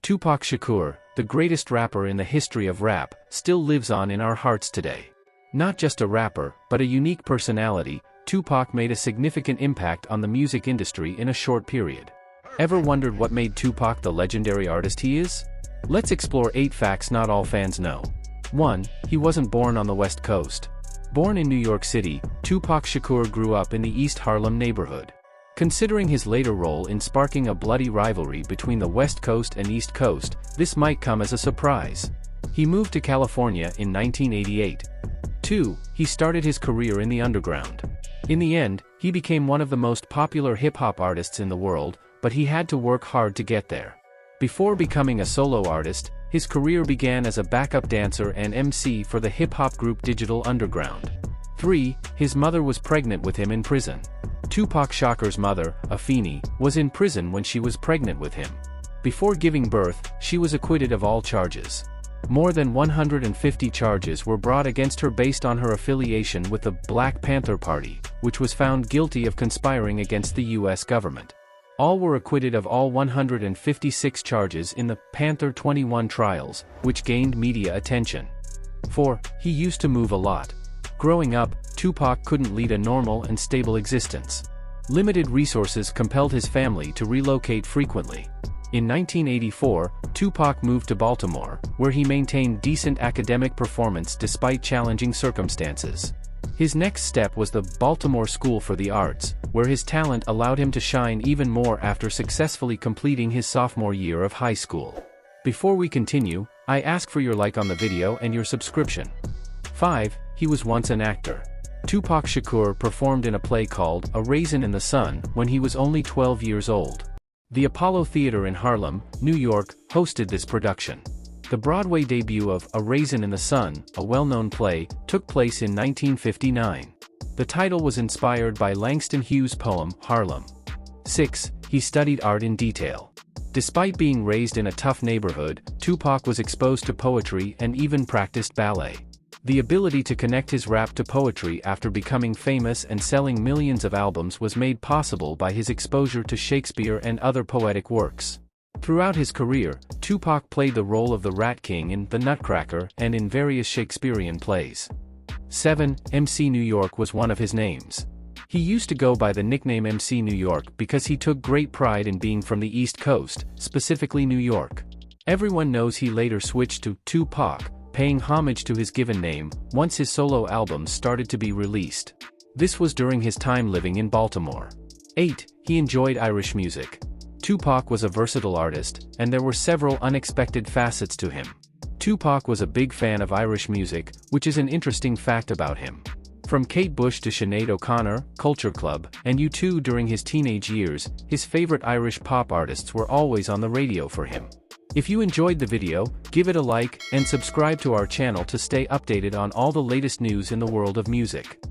Tupac Shakur, the greatest rapper in the history of rap, still lives on in our hearts today. Not just a rapper, but a unique personality, Tupac made a significant impact on the music industry in a short period. Ever wondered what made Tupac the legendary artist he is? Let's explore 8 facts not all fans know. 1. He wasn't born on the West Coast. Born in New York City, Tupac Shakur grew up in the East Harlem neighborhood. Considering his later role in sparking a bloody rivalry between the West Coast and East Coast, this might come as a surprise. He moved to California in 1988. 2. He started his career in the underground. In the end, he became one of the most popular hip-hop artists in the world, but he had to work hard to get there. Before becoming a solo artist, his career began as a backup dancer and MC for the hip-hop group Digital Underground. 3. His mother was pregnant with him in prison. Tupac Shakur's mother, Afeni, was in prison when she was pregnant with him. Before giving birth, she was acquitted of all charges. More than 150 charges were brought against her based on her affiliation with the Black Panther Party, which was found guilty of conspiring against the U.S. government. All were acquitted of all 156 charges in the Panther 21 trials, which gained media attention. 4. He used to move a lot. Growing up, Tupac couldn't lead a normal and stable existence. Limited resources compelled his family to relocate frequently. In 1984, Tupac moved to Baltimore, where he maintained decent academic performance despite challenging circumstances. His next step was the Baltimore School for the Arts, where his talent allowed him to shine even more after successfully completing his sophomore year of high school. Before we continue, I ask for your like on the video and your subscription. 5. He was once an actor. Tupac Shakur performed in a play called A Raisin in the Sun when he was only 12 years old. The Apollo Theater in Harlem, New York, hosted this production. The Broadway debut of A Raisin in the Sun, a well-known play, took place in 1959. The title was inspired by Langston Hughes' poem, Harlem. 6. He studied art in detail. Despite being raised in a tough neighborhood, Tupac was exposed to poetry and even practiced ballet. The ability to connect his rap to poetry after becoming famous and selling millions of albums was made possible by his exposure to Shakespeare and other poetic works. Throughout his career, Tupac played the role of the Rat King in The Nutcracker and in various Shakespearean plays. 7. MC New York was one of his names. He used to go by the nickname MC New York because he took great pride in being from the East Coast, specifically New York. Everyone knows he later switched to Tupac, paying homage to his given name, once his solo albums started to be released. This was during his time living in Baltimore. 8. He enjoyed Irish music. Tupac was a versatile artist, and there were several unexpected facets to him. Tupac was a big fan of Irish music, which is an interesting fact about him. From Kate Bush to Sinead O'Connor, Culture Club, and U2 during his teenage years, his favorite Irish pop artists were always on the radio for him. If you enjoyed the video, give it a like, and subscribe to our channel to stay updated on all the latest news in the world of music.